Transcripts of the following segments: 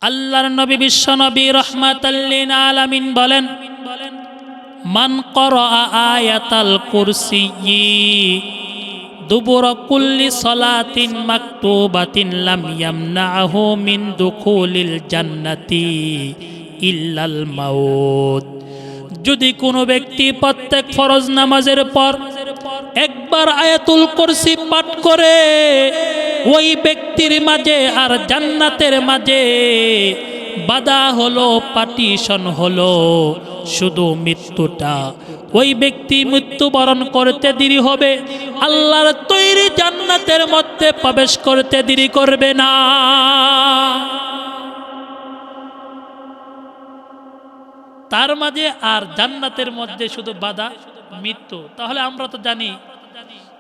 আল্লাহর নবী বিশ্ব নবী রাহমাতাল লিল আলামিন বলেন, মান ক্বারা আয়াতাল কুরসিয়্যি দুবুরা কুল্লি সালাতিন মাকতুবাতিন লাম ইয়ামনাহু মিন দুখুলিল জান্নাতি ইল্লাল মাউত। যদি কোনো ব্যক্তি প্রত্যেক ফরজ নামাজের পর একবার আয়াতুল কুরসি পাঠ করে, ওই ব্যক্তির মাঝে আর জান্নাতের মাঝে বাধা হলো, পার্টিশন হলো, শুধু মৃত্যুটা। ওই ব্যক্তি মৃত্যুবরণ করতে দেরি হবে, আল্লাহর তৈরি জান্নাতের মধ্যে প্রবেশ করতে দেরি করবে না। তার মাঝে আর জান্নাতের মধ্যে শুধু বাধা মৃত্যু। তাহলে আমরা তো জানি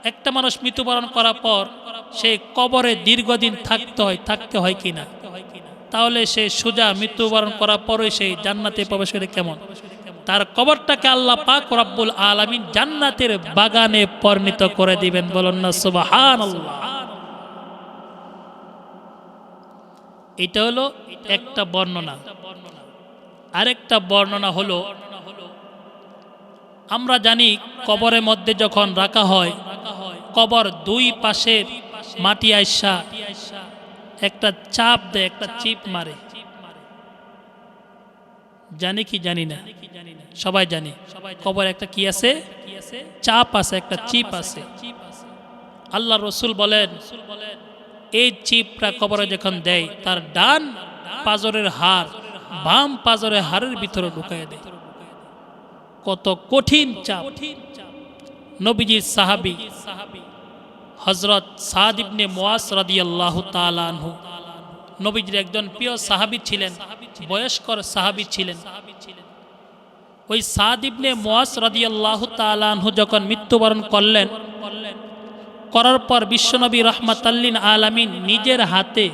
একটা মানুষ মৃত্যুবরণ করার পর সে কবরে দীর্ঘদিন থাকতে হয় কিনা? তাহলে সে সোজা মৃত্যুবরণ করার পরই সেই জান্নাতে প্রবেশ করে কেমন? তার কবরটাকে আল্লাহ পাক রব্বুল আলামিন জান্নাতের বাগানে পরিণত করে দিবেন। বলুন না সুবহানাল্লাহ। এটা হলো একটা বর্ণনা। আরেকটা বর্ণনা হলো, আমরা জানি কবরের মধ্যে যখন রাখা হয়, কবর দুই পাশে মাটি আইসা একটা চাপ দেয়, একটা চিপ মারে। জানি কি জানি না? সবাই জানি কবর একটা কি আছে, চাপ আছে, একটা চিপ আছে। আল্লাহ রসুল বলেন, এই চিপটা কবরে যখন দেয়, তার ডান পাজরের হাড় বাম পাজরের হাড়ের ভিতরে ঢুকাই দেয়। কত কঠিন চাপ! নবীজির সাহাবী হযরত সাদ ইবনে মুআজ রাদিয়াল্লাহু তাআলা আনহু, নবীজির একজন প্রিয় সাহাবী ছিলেন, বয়স্কর সাহাবী ছিলেন। ওই সাদ ইবনে মুআজ রাদিয়াল্লাহু তাআলা আনহু যখন মৃত্যুবরণ করলেন, করার পর বিশ্বনবী রাহমাতাল লিল আলামিন নিজের হাতে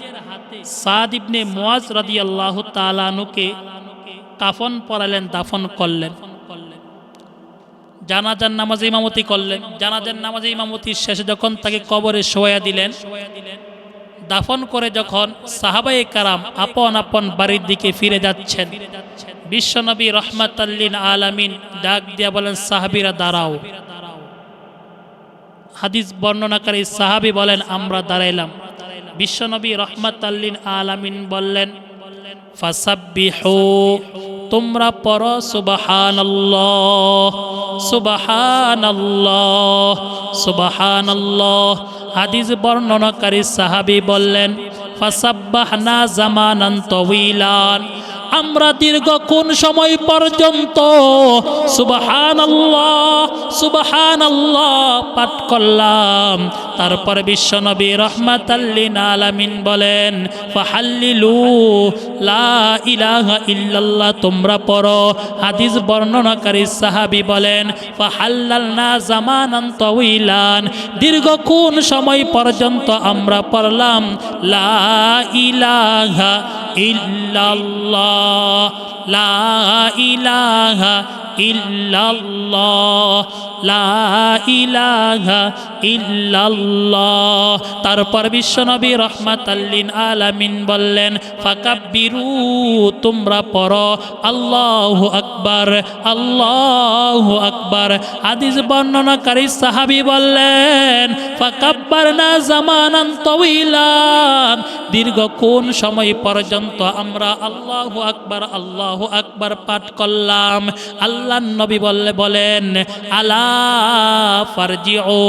সাদ ইবনে মুআজ রাদিয়াল্লাহু তাআলা আনহুকে কাফন পরালেন, দাফন করলেন। জানাজার নামাজে ইমামতি করলেন। জানাজার নামাজে ইমামতির শেষে যখন তাকে কবরে শোয়া দিলেন, দাফন করে যখন সাহাবায়ে কারাম আপন আপন বাড়ির দিকে ফিরে যাচ্ছেন, বিশ্বনবী রাহমাতাল লিল আলামিন ডাক দিয়া বলেন, সাহাবীরা দাঁড়াও। হাদিস বর্ণনাকারী সাহাবী বলেন, আমরা দাঁড়াইলাম। বিশ্বনবী রাহমাতাল লিল আলামিন বললেন, ফাসাব্বিহু, তোমরা পড়ো সুবহানাল্লাহ, সুবহানাল্লাহ, সুবহানাল্লাহ। হাদিস বর্ণনাকারী সাহাবী বললেন, ফাসাব্বাহনা জামানান তাওয়িলান, আমরা দীর্ঘক্ষণ সময় পর্যন্ত সুবহানাল্লাহ, সুবহানাল্লাহ পাঠ করলাম। তারপর বিশ্বনবী রাহমাতাল লিল আলামিন বলেন, ফাহাল্লিলু লা ইলাহা ইল্লাল্লাহ, তোমরা পড়ো। হাদিস বর্ণনাকারী সাহাবী বলেন, ফাহাল্লালনা জামানান তাওয়িলান, দীর্ঘক্ষণ সময় পর্যন্ত আমরা পড়লাম লা ইলাহা ইল্লাল্লাহ, লা ইলাহা ইল্লাল্লাহ, লা ইলাহা ইল্লাল্লাহ। তারপর বিশ্বনবী রাহমাতাল লিল আলামিন বললেন, ফাকাব্বিরু, তোমরা পড়ো আল্লাহু আকবার, আল্লাহু আকবার। হাদিস বর্ণনাকারী সাহাবী বললেন, ফাকাব্বারনা জামানান তাওয়িলান, দীর্ঘক্ষণ সময় পর্যন্ত আমরা আল্লাহু আকবার, আল্লাহু আকবার পাঠ করলাম। আল্লাহর নবী বলেন, আলা ফারজিউ,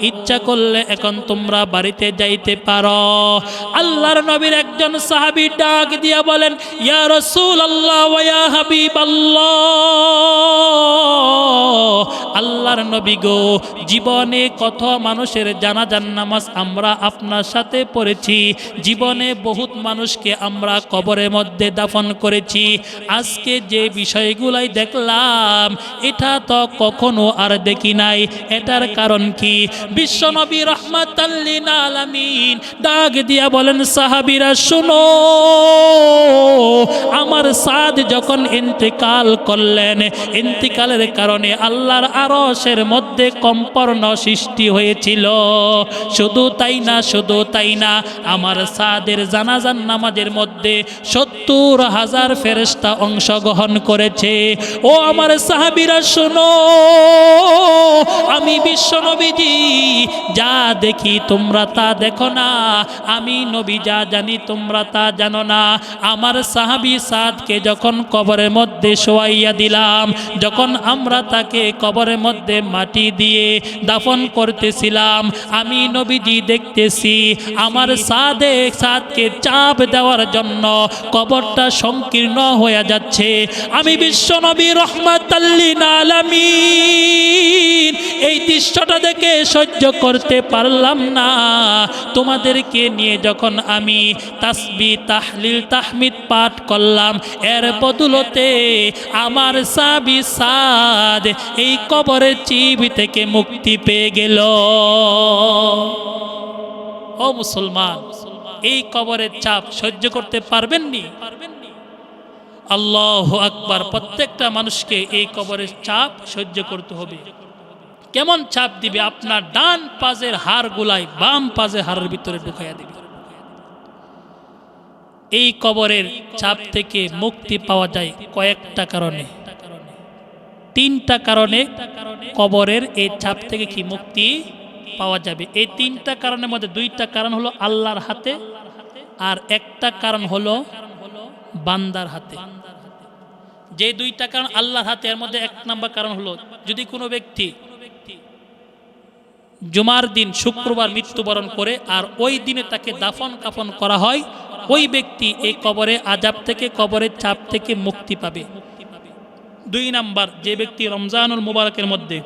ইচ্ছা করলে এখন তোমরা বাড়িতে যাইতে পারো। আল্লাহর নবীর একজন সাহাবী ডাক দিয়া বলেন, ইয়া রাসূলুল্লাহ ওয়া ইয়া হাবিবাল্লাহ, আল্লাহর নবী গো, জীবনে কত মানুষের জানাজার নামাজ আমরা আপনার সাথে পড়েছি, জীবনে বহুত মানুষকে আমরা কবরের মধ্যে দাফন করেছি, আজকে যে বিষয়গুলাই দেখলাম এটা তো কখনো আর দেখি নাই। এটার কারণ কি? বিশ্বনবী রাহমাতাল লিল আলামিন ডাক দিয়া বলেন, সাহাবীরা শুনো, আমার সাদ যখন ইন্তেকাল করলেন, ইন্তেকালের কারণে আল্লাহর আরশের মধ্যে কম্পন সৃষ্টি হয়েছিল। শুধু তাই না, আমার সাদের জানাজার নামাজের মধ্যে 70,000 ফেরেশতা অংশগ্রহণ করেছে। ও আমার সাহাবীরা শোনো, আমি বিশ্ব নবীজি যা দেখি তোমরা তা দেখো না, আমি নবী যা জানি তোমরা তা জানো না। আমার সাহাবী সাদকে যখন কবরের মধ্যে শোয়াইয়া দিলাম, যখন আমরা তাকে কবরের মধ্যে মাটি দিয়ে দাফন করতেছিলাম, আমি নবীজি দেখতেছি আমার সাদকে চাপ দেওয়ার জন্য কবরটা সংকীর্ণ হয়ে যাচ্ছে। আমি বিশ্ব নবী রাহমাতাল লিল আলামিন এই দৃশ্যটা দেখে সহ্য করতে পারলাম না। তোমাদেরকে নিয়ে যখন আমি তাসবিহ তাহলিল তাহমিদ পাঠ করলাম, এর বদলতে আমার সাহাবী সাদ এই কবরের চিপ থেকে মুক্তি পেয়ে গেল। ও মুসলমান, এই কবরের চাপ সহ্য করতে পারবেননি? আল্লাহু আকবার। প্রত্যেকটা মানুষকে এই কবরের চাপ সহ্য করতে হবে। কেমন চাপ দিবে? আপনার ডান পাজের হাড় গুলাই বাম পাজের হাড়ের ভিতরে ঢুকাইয়া দিবে। এই কবরের চাপ থেকে মুক্তি পাওয়া যায় কয়েকটা কারণে, 3টা কারণে কবরের এই চাপ থেকে কি মুক্তি পাওয়া যাবে। এই 3টা কারণের মধ্যে 2টা কারণ হলো আল্লাহর হাতে, আর একটা কারণ হলো বান্দার হাতে। যে 2টা কারণ আল্লাহর হাতে, এর মধ্যে 1 নম্বর কারণ হলো যদি কোনো ব্যক্তি জুমার দিন শুক্রবার মৃত্যুবরণ করে আর ওই দিনে তাকে দাফন কাফন করা হয়, ওই ব্যক্তি এই কবরে আযাব থেকে, কবরের চাপ থেকে মুক্তি পাবে। 2 নাম্বার, যে ব্যক্তি রমজানুল মুবারকের মধ্যে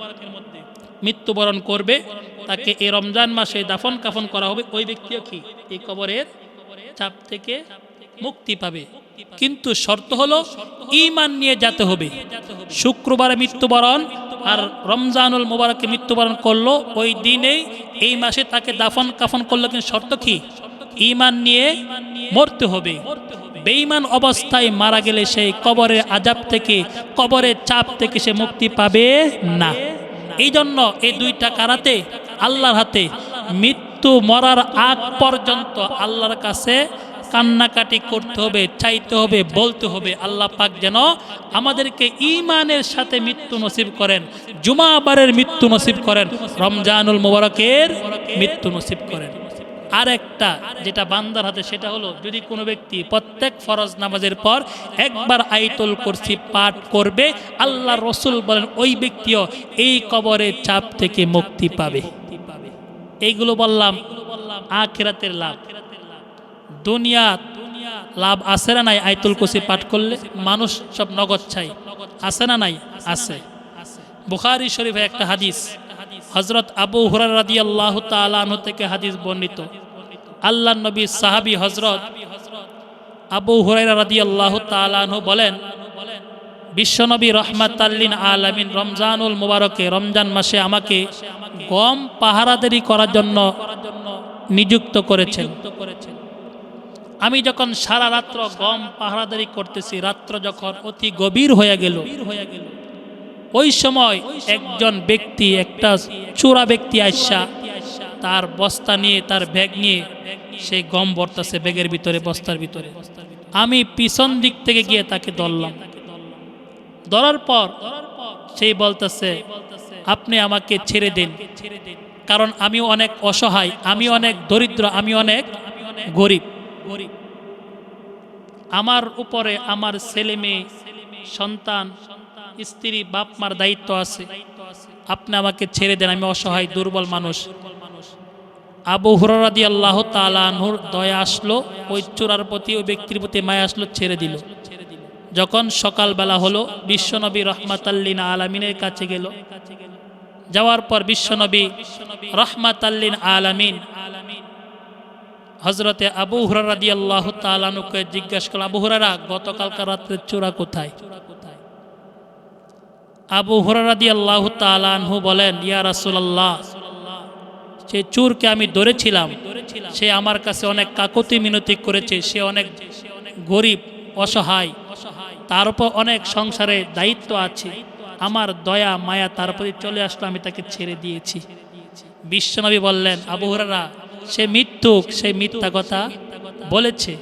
মৃত্যুবরণ করবে, তাকে এই রমজান মাসে দাফন কাফন করা হবে, ওই ব্যক্তিও কি এই কবরের চাপ থেকে মুক্তি পাবে। কিন্তু শর্ত হলো ঈমান নিয়ে যেতে হবে। শুক্রবারে মৃত্যুবরণ আর রমজানুল মুবারকে মৃত্যুবরণ করলো, ওই দিনেই এই মাসে তাকে দাফন কাফন করলো, কিন্তু শর্ত কি? ঈমান নিয়ে মরতে হবে। বেঈমান অবস্থায় মারা গেলে সেই কবরের আযাব থেকে, কবরের চাপ থেকে সে মুক্তি পাবে না। এই জন্য এই 2টা কারাতে আল্লাহর হাতে। মৃত্যু মরার আগ পর্যন্ত আল্লাহর কাছে কান্নাকাটি করতে হবে, চাইতে হবে, বলতে হবে, আল্লাহ পাক যেন আমাদেরকে ঈমানের সাথে মৃত্যু নসিব করেন, জুমাবারের মৃত্যু নসিব করেন, রমজানুল মুবারকের মৃত্যু নসিব করেন। আর একটা যেটা বান্দার হাতে, সেটা হলো যদি কোনো ব্যক্তি প্রত্যেক ফরজ নামাজের পর একবার আয়াতুল কুরসি পাঠ করবে, আল্লাহ রসুল বলেন ওই ব্যক্তিও এই কবরের চাপ থেকে মুক্তি পাবে। এইগুলো বললাম আখিরাতের লাভ। দুনিয়া লাভ আছে না নাই? আয়াতুল কুরসি পাঠ করলে মানুষ সব নগদ চাই, আছে না নাই? আছে। বুখারী শরীফে একটা হাদিস, হযরত আবু হুরায়রা রাদিয়াল্লাহু তাআলা আনহু থেকে হাদিস বর্ণিত। আল্লাহর নবী সাহাবী হযরত আবু হুরায়রা রাদিয়াল্লাহু তাআলা আনহু বলেন, বিশ্বনবী রাহমাতাল লিল আলামিন রমজানুল মুবারকে, রমজান মাসে আমাকে গম পাহারাদারি করার জন্য নিযুক্ত করেছেন। আমি যখন সারা রাত্র গম পাহারাদারি করতেছি, রাত্র যখন অতি গভীর হয়ে গেল, ওই সময় একজন ব্যক্তি, একটা চোরা ব্যক্তি আইসা তার বস্তা নিয়ে, তার ব্যাগ নিয়ে সেই গম ভরতেছে ব্যাগের ভিতরে, বস্তার ভিতরে। আমি পিছন দিক থেকে গিয়ে তাকে ধরলাম। ধরার পর সেই বলতেছে, আপনি আমাকে ছেড়ে দিন, কারণ আমি অনেক অসহায়, আমি অনেক দরিদ্র, আমি অনেক গরিব। আমার উপরে আমার ছেলে মেয়ে, সন্তান, স্ত্রী, বাপ মার দায়িত্ব আছে, আপনি আমাকে ছেড়ে দেন, আমি অসহায় দুর্বল মানুষ। আবু হুরায়রা রাদিয়াল্লাহু তাআলা আনহুর দয়া আসলো, ওই চোরার প্রতি, ওই ব্যক্তির প্রতি মায়া আসলো, ছেড়ে দিল। যখন সকালবেলা হলো, বিশ্বনবী রাহমাতাল লিল আলামিনের কাছে গেল। যাওয়ার পর বিশ্বনবী রাহমাতাল লিল আলামিন হযরতে আবু হুরায়রা রাদিয়াল্লাহু তাআলা আনহুকে জিজ্ঞাসা করলেন, আবু হুরায়রা, গতকালকার রাত্রে চোরা কোথায়? আবু হুরায়রা রাদিয়াল্লাহু তাআলা আনহু বলেন, ইয়া রাসূলুল্লাহ, সে চোরকে আমি ধরেছিলাম, সে আমার কাছে অনেক কাকুতি মিনতি করেছে, সে অনেক গরিব, অসহায়, তার উপর অনেক সংসারে দায়িত্ব আছে, আমার দয়া মায়া তার প্রতি চলে আসলো, আমি তাকে ছেড়ে দিয়েছি। বিশ্বনবী বললেন, আবু হুরায়রা সে মিথ্যুক, সে মিথ্যা কথা বলেছে,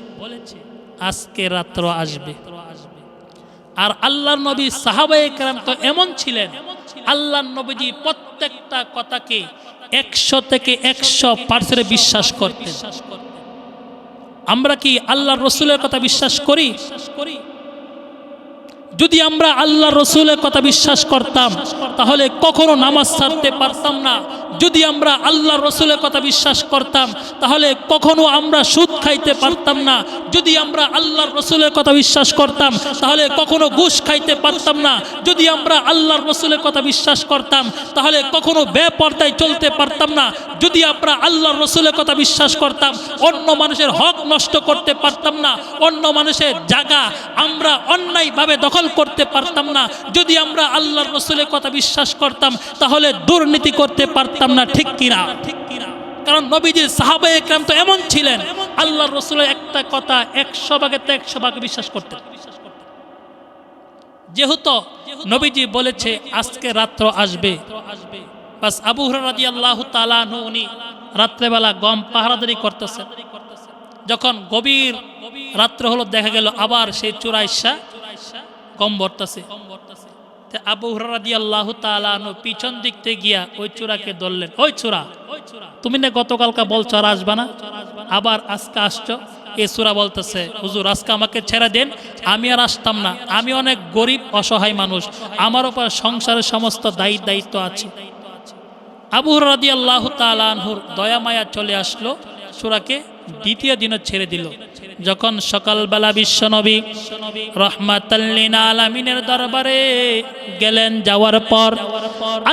আজকে রাত্র আসবে। আর আল্লাহর নবী সাহাবায়ে কেরাম তো এমন ছিলেন, আল্লাহর নবীজি প্রত্যেকটা কথাকে 100 থেকে 100% বিশ্বাস করতেন। আমরা কি আল্লাহর রসুলের কথা বিশ্বাস করি? যদি আমরা আল্লাহ রসুলের কথা বিশ্বাস করতাম তাহলে কখনো নামাজ ছাড়তে পারতাম না। যদি আমরা আল্লাহ রসুলের কথা বিশ্বাস করতাম তাহলে কখনো আমরা সুদ খাইতে পারতাম না। যদি আমরা আল্লাহর রসুলের কথা বিশ্বাস করতাম তাহলে কখনো ঘুষ খাইতে পারতাম না। যদি আমরা আল্লাহর রসুলের কথা বিশ্বাস করতাম তাহলে কখনো বেপরদায় চলতে পারতাম না। যদি আমরা আল্লাহর রসুলের কথা বিশ্বাস করতাম অন্য মানুষের হক নষ্ট করতে পারতাম না, অন্য মানুষের জায়গা আমরা অন্যায়ভাবে দখল করতে পারতাম না। যদি আমরা আল্লাহর রসুলের কথা বিশ্বাস করতাম তাহলে দুর্নীতি করতে পারতাম না, ঠিক কিনা? কারণ নবীজির সাহাবায়ে কেরাম তো এমন ছিলেন, আল্লাহর রসুলের একটা কথা 100 ভাগে 100 ভাগ বিশ্বাস করতেন। যেহেতু নবীজি বলেছে আজকে রাত্র আসবে, বাস আবু হুরায়রা রাদিয়াল্লাহু তাআলা আনহু উনি রাত্রেবেলা গম পাহারাদারি করতেছেন। যখন গভীর রাত্র হলো, দেখা গেল আবার সেই চূড়াইশা গম ভরতেছে। আবু হুরায়রা রাদিয়াল্লাহু তাআলা আনহু পিছন দিক থেকে গিয়া ওই চূড়াকে ধরলেন, ওই চূড়া, তুমি না গতকালকা বলছো আর আসবা না, আবার আজকে আসছো? এই চূড়া বলতেছে, হুজুর আজকে আমাকে ছেড়ে দেন, আমি আর আসতাম না, আমি অনেক গরিব অসহায় মানুষ, আমার উপর সংসারের সমস্ত দায়িত্ব আছে। আবু হুরায়রা রাদিয়াল্লাহু তাআলা আনহুর দয়া মায়া চলে আসলো, চূড়াকে দ্বিতীয় দিনও ছেড়ে দিল। যখন সকালবেলা বিশ্বনবী রাহমাতাল লিল আলামিনের দরবারে গেলেন, যাওয়ার পর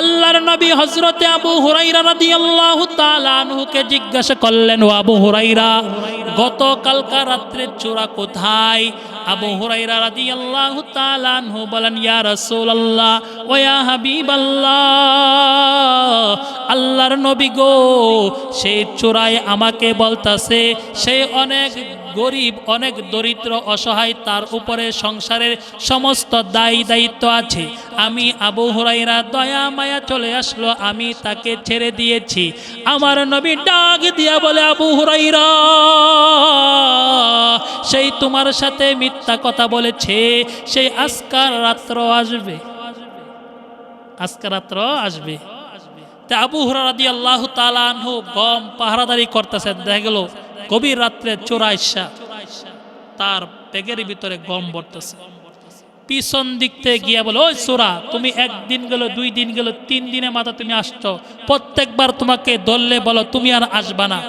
আল্লাহর নবী হযরতে আবু হুরায়রা রাদিয়াল্লাহু তাআলা আনহুকে জিজ্ঞাসা করলেন, ও আবু হুরায়রা, গতকালকা রাত্রে চূড়া কোথায়? আবু হুরায়রা রাদিয়াল্লাহু তাআলা আনহু বলেন, ইয়া রাসূলুল্লাহ ওয়া ইয়া হাবিবাল্লাহ, আল্লাহর নবী গো, সেই চূড়ায় আমাকে বলতাছে সে অনেক গরিব, অনেক দরিদ্র অসহায়, তার উপরে সংসারের সমস্ত দায়িত্ব আছে। আমি আবু হুরায়রা দয়া মায়া চলে আসলো, আমি তাকে ছেড়ে দিয়েছি। আমার নবী ডাক দিয়া বলে, আবু হুরায়রা, সেই তোমার সাথে মিথ্যা কথা বলেছে, সেই আজকার রাত্র আসবে, আজকার রাত্র আসবে। তা আবু হুরায়রা রাদিয়াল্লাহু তাআলা আনহু গম পাহারাদারি করতেছেন, দেখা গেল গভীর রাত্রে চোরাইশা তার ব্যাগের ভিতরে গম ভরতেছে। পিছন দিক থেকে গিয়া বলে, ওই চোরা, তুমি একদিন গেল, 2 দিন গেল, 3 দিনের মাথা তুমি আসছো, প্রত্যেকবার তোমাকে ধরলে বলো তুমি আর আসবা না,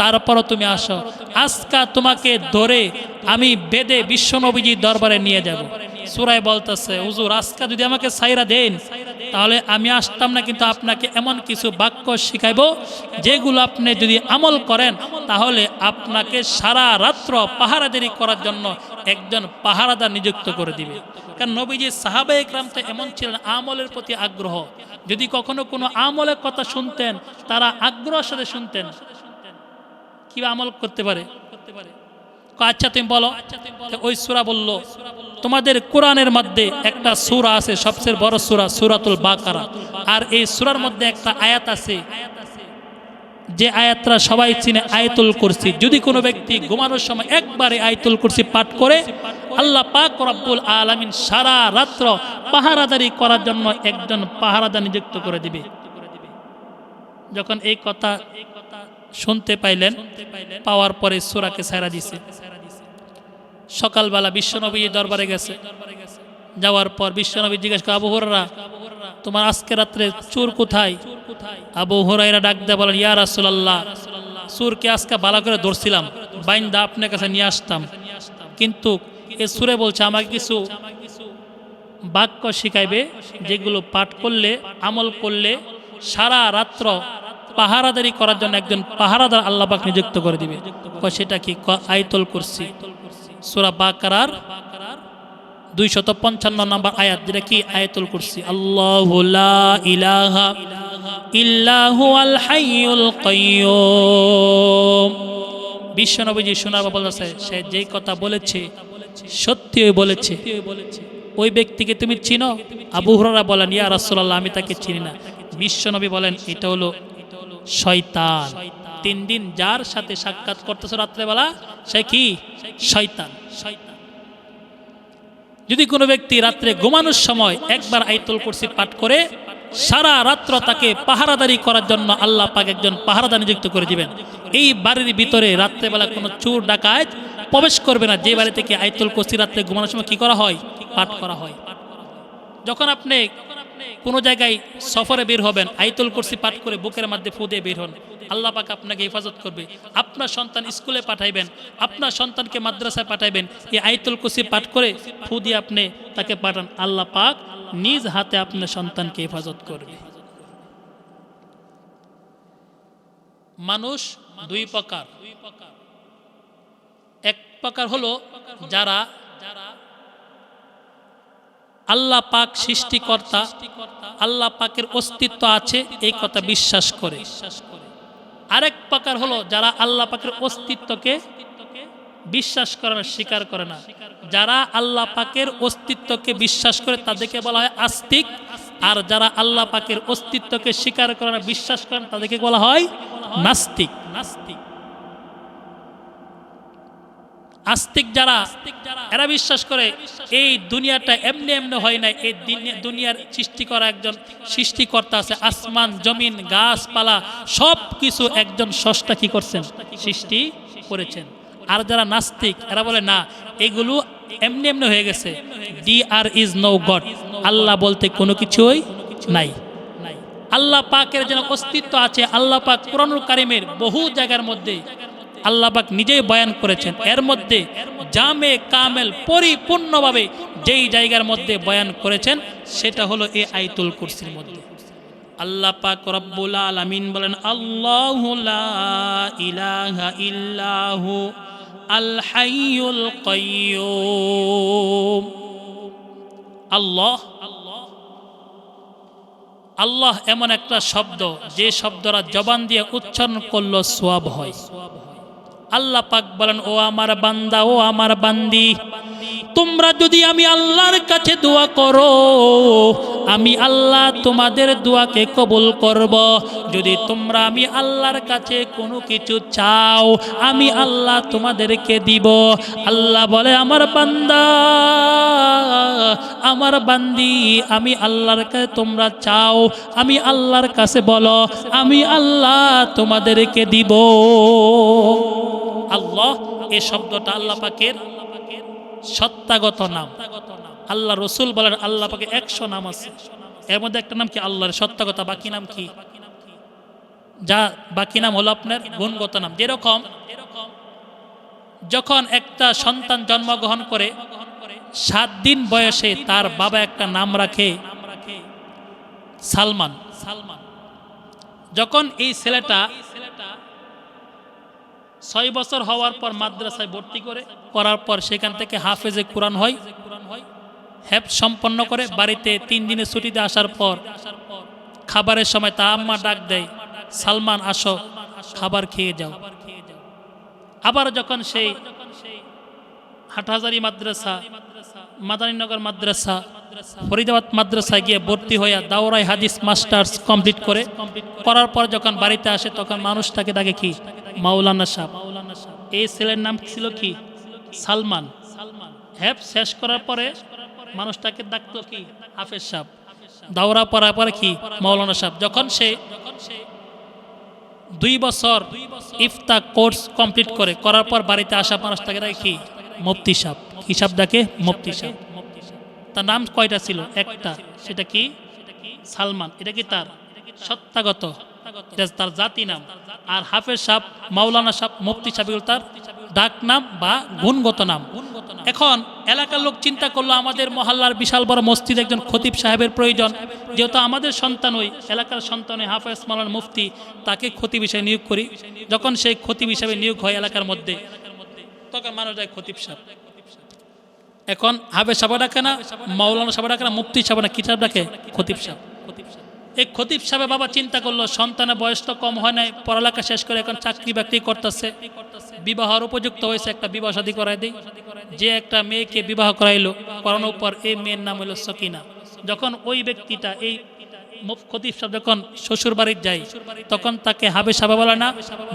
তারপরও তুমি আসো। আজকা তোমাকে ধরে আমি বেদে বিশ্বনবীজির দরবারে নিয়ে যাব। সূরায় বলতেছে, হুজুর আজকা যদি আমাকে ছাইরা দেন তাহলে আমি আসতাম না, কিন্তু আপনাকে এমন কিছু বাক্য শিখাইব যেগুলো আপনি যদি আমল করেন তাহলে আপনাকে সারা রাত্র পাহারাদারি করার জন্য একজন পাহারাদার নিযুক্ত করে দিবে। কারণ নবীজি সাহাবায়ে কেরাম তো এমন ছিলেন, আমলের প্রতি আগ্রহ। যদি কখনো কোনো আমলের কথা শুনতেন তারা আগ্রহের সাথে শুনতেন, কি আমল করতে পারে। আচ্ছা তুমি বলো। ওই সূরা বলল, তোমাদের কোরআনের মধ্যে একটা সূরা আছে, সবচেয়ে বড় সূরা, সূরাতুল বাকারা। আর এই সূরার মধ্যে একটা আয়াত আছে যে আয়াতটা সবাই চিনে, আয়াতুল কুরসি। যদি কোনো ব্যক্তি ঘুমানোর সময় একবারে আয়াতুল কুরসি পাঠ করে, আল্লাহ পাক রব্বুল আলামিন সারা রাত্র পাহারাদারি করার জন্য একজন পাহারাদার নিযুক্ত করে দিবে। যখন এই কথা শুনতে পাইলেন, পাওয়ার পরে সূরাকে ছাইরা দিছে। সকালবেলা বিশ্বনবীর দরবারে গেছে, যাওয়ার পর বিশ্বনবী জিজ্ঞেস করে, আবু হুরায়রা, তোমার আজকে রাত্রে চোর কোথায়? আবু হুরায়রা ডাক দিয়ে বলেন, ইয়া রাসূলুল্লাহ, চোরকে আজকে ভালো করে ধরছিলাম, বাইন্দা আপনার কাছে নিয়ে আসতাম, কিন্তু এ সূরা বলছে আমাকে কিছু বাক্য শিখাইবে যেগুলো পাঠ করলে, আমল করলে সারা রাত্র পাহারাদারি করার জন্য একজন পাহারাদার আল্লাহ পাক নিযুক্ত করে দিবে। সেটা কি? আয়াতুল কুরসি, সূরা বাকারার 255 নম্বর আয়াত, যেটা কি আয়াতুল কুরসি। আল্লাহু লা ইলাহা ইল্লা হুয়াল হাইয়ুল কাইয়্যুম। বিশ্বনবীজি শোনাবা বলেছে, সে যেই কথা বলেছে সত্যিই বলেছে। ওই ব্যক্তিকে তুমি চিনো? আবু হুরায়রা বলেন, ইয়া রাসূলুল্লাহ, আমি তাকে চিনি না। বিশ্বনবী বলেন, এটা হলো শয়তান। 3 দিন যার সাথে সাক্ষাৎ করতেছ রাত্রেবেলা, সে কি? শয়তান। যদি কোনো ব্যক্তি রাত্রে ঘুমানোর সময় একবার আয়াতুল কুরসি পাঠ করে, সারা রাত্র তাকে পাহারাদারি করার জন্য আল্লাহ পাক একজন পাহারাদার নিযুক্ত করে দিবেন। এই বাড়ির ভিতরে রাত্রেবেলা কোনো চোর ডাকাত প্রবেশ করবে না, যে বাড়ি থেকে আয়াতুল কুরসি রাত্রে ঘুমানোর সময় কি করা হয়? পাঠ করা হয়। যখন আপনি কোনো জায়গায় সফরে বের হবেন, আয়াতুল কুরসি পাঠ করে বুকের মধ্যে ফু দিয়ে বের হন, আল্লাহ পাক আপনাকে হেফাজত করবে। আপনার সন্তান স্কুলে পাঠাইবেন, আপনার সন্তানকে মাদ্রাসায় পাঠাইবেন, এই আয়াতুল কুরসি পাঠ করে ফু দিয়ে আপনি তাকে পাঠান, আল্লাহ পাক নিজ হাতে আপনার সন্তানকে হেফাজত করবে। মানুষ 2 প্রকার। এক প্রকার হলো যারা আল্লাহ পাক সৃষ্টিকর্তা, আল্লাহ পাকের অস্তিত্ব আছে এই কথা বিশ্বাস করে। আরেক প্রকার হলো যারা আল্লাহ পাকের অস্তিত্বকে বিশ্বাস করে না, স্বীকার করে না। যারা আল্লাহ পাকের অস্তিত্বকে বিশ্বাস করে তাদেরকে বলা হয় আস্তিক, আর যারা আল্লাহ পাকের অস্তিত্বকে স্বীকার করে না, বিশ্বাস করে না, তাদেরকে বলা হয় নাস্তিক। আস্তিক যারা, এরা বিশ্বাস করে এই দুনিয়াটা এমনি এমনি হয় না, এই দুনিয়ার সৃষ্টি করা একজন সৃষ্টিকর্তা আছে, আসমান জমিন গাছপালা সব কিছু একজন স্রষ্টা কি করছেন? সৃষ্টি করেছেন। আর যারা নাস্তিক এরা বলে না, এগুলো এমনি এমনি হয়ে গেছে, there is no God, আল্লাহ বলতে কোনো কিছুই নাই। আল্লাহ পাকের যেন অস্তিত্ব আছে, আল্লাহ পাক কুরআনুল কারীমের বহু জায়গার মধ্যে আল্লাহ পাক নিজেই বয়ান করেছেন। এর মধ্যে জামে কামেল পরিপূর্ণভাবে যেই জায়গার মধ্যে বয়ান করেছেন সেটা হলো এই আয়াতুল কুরসির মধ্যে। আল্লাহ পাক রব্বুল আলামিন বলেন, আল্লাহু লা ইলাহা ইল্লাহু আল হাইয়ুল কাইয়্যুম। আল্লাহ আল্লাহ এমন একটা শব্দ, যে শব্দরা জবান দিয়ে উচ্চারণ করলে সওয়াব হয়। আল্লাহ পাক বলেন, ও আমার বান্দা, ও আমার বান্দি, তোমরা যদি আমি আল্লাহর কাছে দোয়া করো, আমি আল্লাহ তোমাদের দোয়াকে কবুল করব। যদি তোমরা আমি আল্লাহর কাছে কোনো কিছু চাও, আমি আল্লাহ তোমাদেরকে দিব। আল্লাহ বলে, আমার বান্দা, আমার বান্দি, আমি আল্লাহর কাছে তোমরা চাও, আমি আল্লাহর কাছে বলো, আমি আল্লাহ তোমাদেরকে দিব। আল্লাহ এই শব্দটা আল্লাহ পাকের সত্তাগত নাম। আল্লাহ রসুল বলেন, আল্লাহ পাকের 100 নাম আছে, এর মধ্যে একটা নাম কি? আল্লাহর সত্তাগত। বাকি নাম কি? বাকি নাম হলো আপনার গুণগত নাম। যেরকম যখন একটা সন্তান জন্মগ্রহণ করে 7 দিন বয়সে তার বাবা একটা নাম রাখে সালমান। যখন এই ছেলেটা 6 বছর হওয়ার পর মাদ্রাসায় ভর্তি করার পর সেখান থেকে হাফেজে কুরআন হয়, হেফজ সম্পন্ন করে, বাড়িতে 3 দিনের ছুটিতে আসার পর খাবারের সময় তার আম্মা ডাক দেয়, সালমান আসো, খাবার খেয়ে যাও। আবার যখন সেই হাটহাজারী মাদ্রাসা, মাদানীনগর মাদ্রাসা, ফরিদাবাদ মাদ্রাসায় গিয়ে ভর্তি হইয়া দাওরাই হাদিস মাস্টার্স কমপ্লিট করার পর যখন বাড়িতে আসে তখন মানুষটাকে ডাকে কি? মাওলানা সাহেব। এই ছেলের নাম ছিল কি? সালমান। হেফজ শেষ করার পরে মানুষটাকে ডাকতো কি? হাফেজ সাহেব। দাওরা পড়ার পরে কি? মাওলানা সাহেব। যখন সে 2 বছর ইফতা কোর্স কমপ্লিট করার পর বাড়িতে আসা মানুষটাকে ডাকে কি? মুফতি সাহেব। কি সাহেব ডাকে? মুফতি সাহেব। তার নাম কয়টা ছিল? একটা, সেটা কি? সালমান। এটা কি তার সত্তাগত, এটা তার জাতি নাম। আর হাফেজ সাহেব, মাওলানা সাহেব, মুফতি সাহেব তার ডাক নাম বা গুণগত নাম। এখন এলাকার লোক চিন্তা করলো, আমাদের মহল্লার বিশাল বড় মসজিদ একজন খতিব সাহেবের প্রয়োজন, যেহেতু আমাদের সন্তান ওই এলাকার সন্তান হাফেজ মাওলানা মুফতি, তাকে খতিব হিসেবে নিয়োগ করি। যখন সেই খতিব হিসেবে নিয়োগ হয় এলাকার মধ্যে, তখন মানুষ যায় খতিব সাহেব। এখন হাফেজ সাহেব ডাকে না, মাওলানা সাহেব ডাকে না, মুফতি সাহেব না, কি সাহেব ডাকে? খতিব সাহেব। এই খতিব সাহেব বাবা চিন্তা করলো, সন্তানের বয়স তো কম হয় নাই, পড়ালেখা শেষ করে এখন চাকরি বাকরি করতেছে, বিবাহর উপযুক্ত হয়েছে, একটা বিবাহ শাদী করাই দিই। যে একটা মেয়েকে বিবাহ করানোর পর এই মেয়ের নাম হলো সকিনা। যখন ওই ব্যক্তিটা এই খতিব সাহেব যখন শ্বশুর বাড়ির যায়, তখন তাকে হাবে সাহেব বলে না,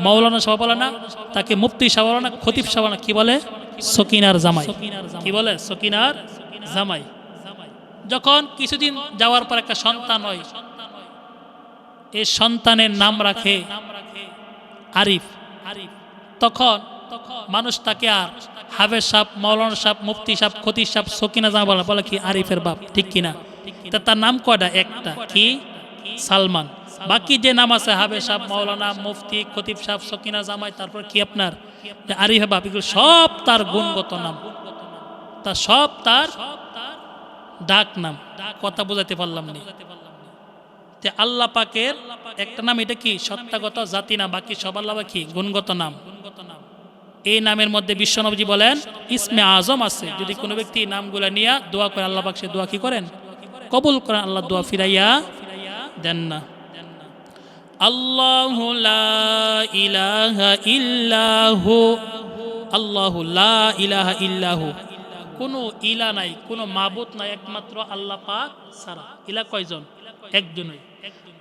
মাওলানা সাহেব বলে না, তাকে মুফতি সাহেব বলে না, খতিব সাহেব না, কি বলে? সকিনার জামাই। কি বলে? সকিনার জামাই। যখন কিছুদিন যাওয়ার পর একটা সন্তান হয়, এই সন্তানের নাম রাখে আরিফ। তখন মানুষ তাকে আর হাফেজ সাহেব, মাওলানা সাহেব, মুফতি সাহেব, খতিব সাহেব, সকিনা জামাই বলে, বলে কি আরিফের বাপ, ঠিক কিনা? তা তার নাম কয়টা? একটা, কি? সালমান। বাকি যে নাম আছে হাফেজ সাহেব, মাওলানা, মুফতি, খতিব সাহেব, সকিনা জামাই, তারপর কি আপনার আরিফের বাপ, এগুলো সব তার গুণগত নাম, তা সব তার ডাক নাম। কথা বোঝাতে পারলাম না? আল্লাহ পাকের একটা নাম, এটা কি সত্তাগত জাতি নাম, বাকি সব আল্লাহ কি গুণগত নাম। এই নামের মধ্যে বিশ্বনবী বলেন ইসমে আজম আছে। যদি কোনো ব্যক্তি নামগুলা নিয়ে দোয়া করে, আল্লাহ পাক সে দোয়া কি করেন? কবুল করেন। আল্লাহ দোয়া ফিরাইয়া দেন না। আল্লাহু লা ইলাহা ইল্লাহু, আল্লাহু লা ইলাহা ইল্লাহু, কোনো ইলা নাই, কোনো মাবুদ নাই একমাত্র আল্লাহ পাক ছাড়া। ইলা কয়জন? একজনই।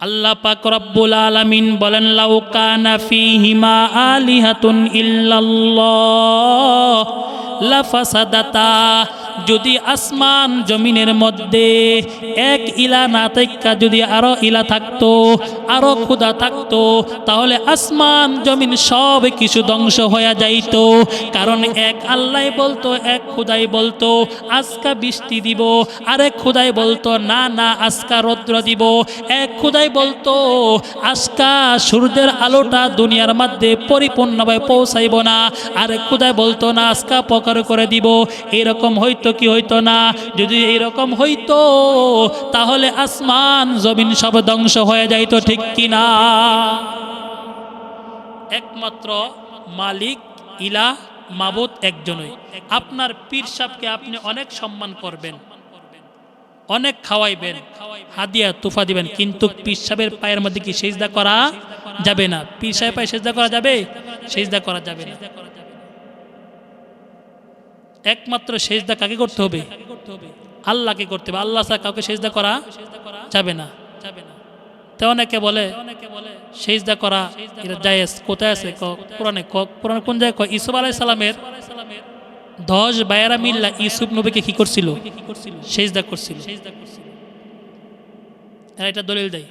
আল্লাহ পাক রব্বুল আলামিন বলেন লাউ কানা ফীহিমা আলিহাতুন ইল্লাল্লাহ লাফাসাদাতা, যদি আসমান জমিনের মধ্যে এক ইলা না থাকা যদি আরো ইলা থাকতো, আরো খোদা থাকতো, তাহলে আসমান জমিন সব কিছু ধ্বংস হয়ে যাইতো। কারণ এক আল্লাহ বলতো, এক খোদাই বলতো আজকা বৃষ্টি দিব, আরেক খোদাই বলতো না না আজকা রৌদ্র দিব, এক খোদাই বলতো আজকা সূর্যের আলোটা দুনিয়ার মধ্যে পরিপূর্ণভাবে পৌঁছাইব না, আরেক খোদাই বলতো না আজকা প্রকার করে দিব। এরকম হইতো কি হইতো না? যদি এরকম হইতো তাহলে আসমান জমিন সব ধ্বংস হয়ে যাইতো, ঠিক কিনা? একমাত্র মালিক ইলা মাবুদ একজনই। আপনার পীর সাহেবকে আপনি অনেক সম্মান করবেন, অনেক খাওয়াইবেন, হাদিয়া তুফা দিবেন, কিন্তু পীর সাহেবের পায়ের মধ্যে কি সেজদা করা যাবে না? পীর সাহেব পায়ে সেজদা করা যাবে? সেজদা করা যাবে না। একমাত্র সেজদা কাকে করতে হবে? আল্লাহকে করতে হবে। আল্লাহ ছাড়া কাউকে সেজদা করা যাবে না। তো অনেকে বলে সেজদা করা এটা জায়েজ। কোথায় আছে? কোরআনে। কোরআনে কোন জায়গায় কয়? ইউসুফ আলাইহিস সালামের 10 ভাইয়েরা মিল্লা ইউসুফ নবীকে কি করছিল? সেজদা করছিল। এটা দলিল দেয়।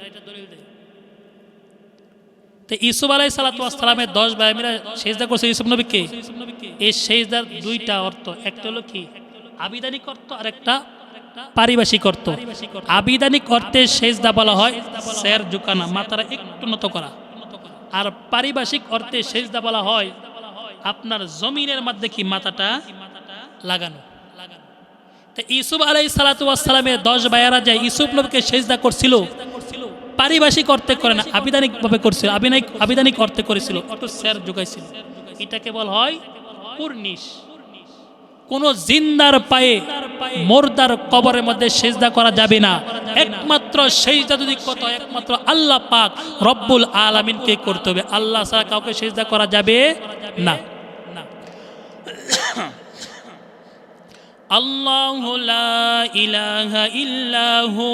তো ইউসুফ আলাইহিস সালামের 10 ভাই মিলে সেজদা করছে ইউসুফ নবীকে। এই সেজদার দুইটা অর্থ, একটা হলো কি আবিধানিক অর্থ, আর একটা পারিভাষিক অর্থ। আবিধানিক অর্থে সেজদা বলা হয় সের ঝুঁকানো, মাথাটা একটু নত করা। আর পারিভাষিক অর্থে সেজদা বলা হয় আপনার জমিনের মধ্যে কি মাথাটা লাগানো। তো ইউসুফ আলাইহিস সালামের 10 ভাইয়েরা যায় ইউসুফ নবীকে সেজদা করছিল, পারিভাষিক অর্থে করে না, আবিধানিক ভাবে করছিল, আবিধানিক অর্থে করেছিল, অত সের ঝুঁকাইছিল। এটাকে বলা হয় কুরনিশ। কোন জিন্দার পায়ে মুর্দার কবরের মধ্যে সেজদা করা যাবে না। একমাত্র সেজদা যদি কত একমাত্র আল্লাহ পাক রব্বুল আলামিনকে করতে হবে। আল্লাহ ছাড়া কাউকে সেজদা করা যাবে না। আল্লাহু লা ইলাহা ইল্লাহু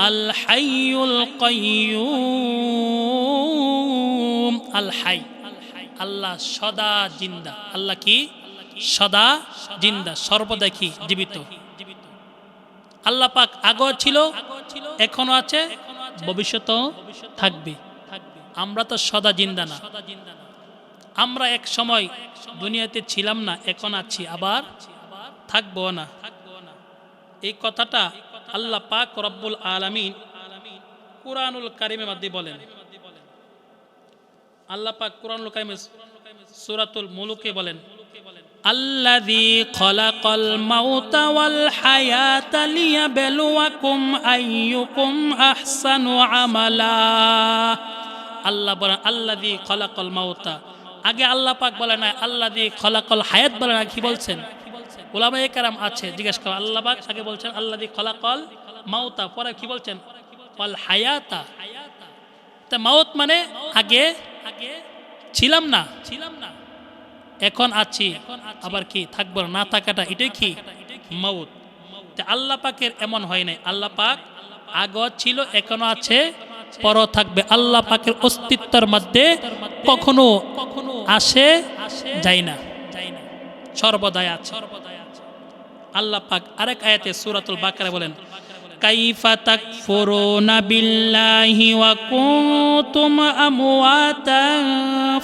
আল হাইয়ুল কাইয়্যুম। আল হাই, আল্লাহ সদা জিন্দা। আল্লাহ কি? সদা জিন্দা, সর্বদা কি? জীবিত। আল্লাহ পাক আগেও ছিল, এখনো আছে, ভবিষ্যতেও থাকবে। আমরা তো সদা জিন্দা না। আমরা এক সময় দুনিয়াতে ছিলাম না, এখন আছি, আবার থাকবো না। এই কথাটা আল্লাহ পাক রব্বুল আলামিন কুরআনুল কারীমের মধ্যে বলেন। আল্লাহ পাক কুরআনুল কারীমে সূরাতুল মুলুকে বলেন আল্লাযী খালাকাল মাউতা ওয়াল হায়াতা লিয়াবলুয়াকুম আইয়ুকুম আহসানু আমালা। আল্লাহ বলেন আল্লাযী খালাকাল মাউতা। আগে আল্লাহ পাক বলে না আল্লাযী খালাকাল হায়াত বলে না, কি বলছেন? উলামায়ে কেরাম আছে, জিজ্ঞেস করো। আল্লাহ পাক আগে বলছেন আল্লাযী খালাকাল মাউতা, পরে কি বলছেন? ওয়াল হায়াতা। তা মাউত মানে আগে ছিলাম না, এখন আছি আবার কি থাকবো না, না থাকাটা এটাই কি মাউত। আল্লাহ পাকের এমন হয় নাই, আল্লাহ পাক আগও ছিল, এখনো আছে, পরও থাকবে। আল্লাহ পাকের অস্তিত্বের মধ্যে কখনো আসে যায় না, সর্বদাই আছে। আল্লাহ পাক আরেক আয়াতে সূরাতুল বাকারা বলেন, কাইফা তাকফুরুনা বিল্লাহি ওয়া কুনতুম আমওয়াতান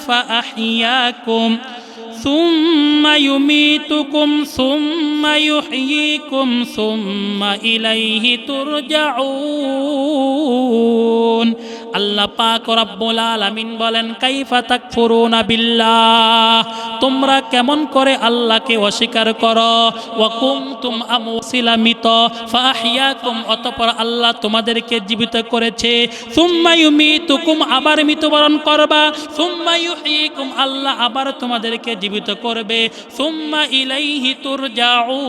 ফাআহইয়াকুম সুম্মা ইউমীতুকুম সুম্মা ইউহয়ীকুম সুম্মা ইলাইহি তুরজাউন। আল্লাহ পাক রব্বুল আলামিন বলেন, কাইফা তাকফুরুনা বিল্লাহ, তোমরা কেমন করে আল্লাহকে অস্বীকার করো, ওয়া কুনতুম আমওয়াসিলামিত ফাআহইয়াকুম, অতঃপর আল্লাহ তোমাদেরকে জীবিত করেছে, সুম্মা ইউমীতুকুম, আবার মৃত্যুবরণ করবা, সুম্মা ইউহয়ীকুম, আল্লাহ আবার তোমাদেরকে জীবিত করবে, সুম্মা ইলাইহি তুরজাউন,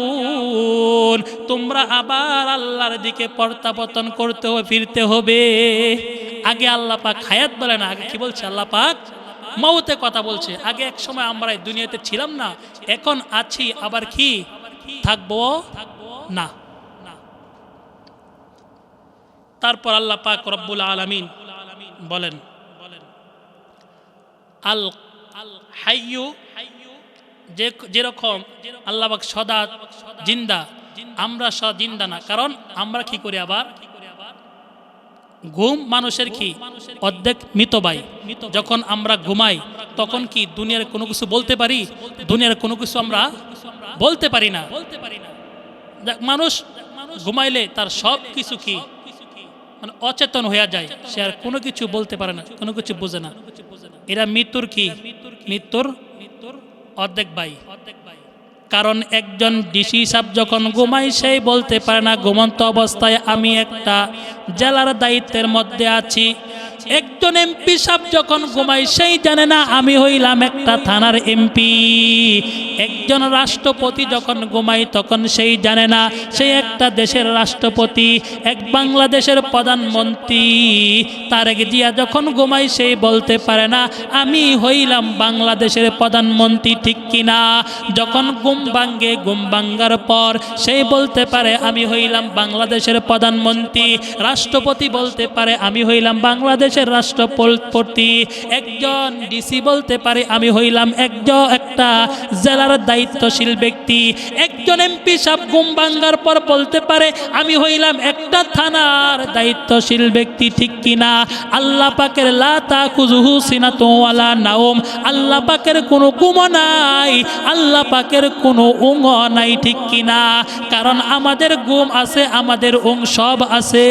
তোমরা আবার আল্লাহর দিকে প্রত্যাবর্তন করতে হবে, ফিরতে হবে। আগে আল্লাহ পাক হায়াত বলে না, আগে কি বলছে আল্লাহ পাক মওতে কথা বলছে। আগে এক সময় আমরা এই দুনিয়াতে ছিলাম না, এখন আছি, আবার কি থাকবো না। তারপর আল্লাহ পাক রব্বুল আলামিন বলেন, আল হাইয়ু, যেরকম আল্লাহ পাক সদা জিন্দা, আমরা সদা জিন্দা না, কারণ আমরা কি করি, আবার ঘুম মানুষের কি অর্ধেক মৃতবাই। যখন আমরা ঘুমাই তখন কি দুনিয়ার কোনো কিছু বলতে পারি? দুনিয়ার কোনো কিছু আমরা বলতে পারি না। মানুষ ঘুমাইলে তার সব কিছু কি মানে অচেতন হয়ে যায়, সে আর কোনো কিছু বলতে পারে না, কোনো কিছু বোঝে না। এরা মৃত্যুর কি মৃত্যুর অর্ধেক ভাই। কারণ একজন ডিসি সাহেব যখন ঘুমায় সেই বলতে পারে না ঘুমন্ত অবস্থায় আমি একটা জেলার দায়িত্বের মধ্যে আছি। একজন এমপি সাহেব যখন ঘুমায় সেই জানে না আমি হইলাম একটা থানার এমপি। একজন রাষ্ট্রপতি যখন ঘুমায় তখন সেই জানে না সে একটা দেশের রাষ্ট্রপতি, এক বাংলাদেশের প্রধানমন্ত্রী। তারেক জিয়া যখন ঘুমায় সেই বলতে পারে না আমি হইলাম বাংলাদেশের প্রধানমন্ত্রী, ঠিক কিনা? যখন ঘুম ভাঙ্গে, ঘুম ভাঙ্গার পর সেই বলতে পারে আমি হইলাম বাংলাদেশের প্রধানমন্ত্রী। রাষ্ট্রপতি বলতে পারে আমি হইলাম বাংলাদেশের রাষ্ট্রপতি। একজন ডিসি বলতে পারে আমি হইলাম একটা জেলার দায়িত্বশীল ব্যক্তি। একজন এমপি সাহেব ঘুম ভাঙ্গার পর বলতে পারে আমি হইলাম একটা থানার দায়িত্বশীল ব্যক্তি, ঠিক কিনা? আল্লাহ পাকের লা তাখুযুহু সিনাতুন ওয়ালা নাওম, আল্লাহ পাকের কোনো ঘুম নাই, আল্লাহ পাকের কোনো ઊંઘ নাই, ঠিক কিনা? কারণ আমাদের ঘুম আছে, আমাদের ઊঁঘ সব আছে।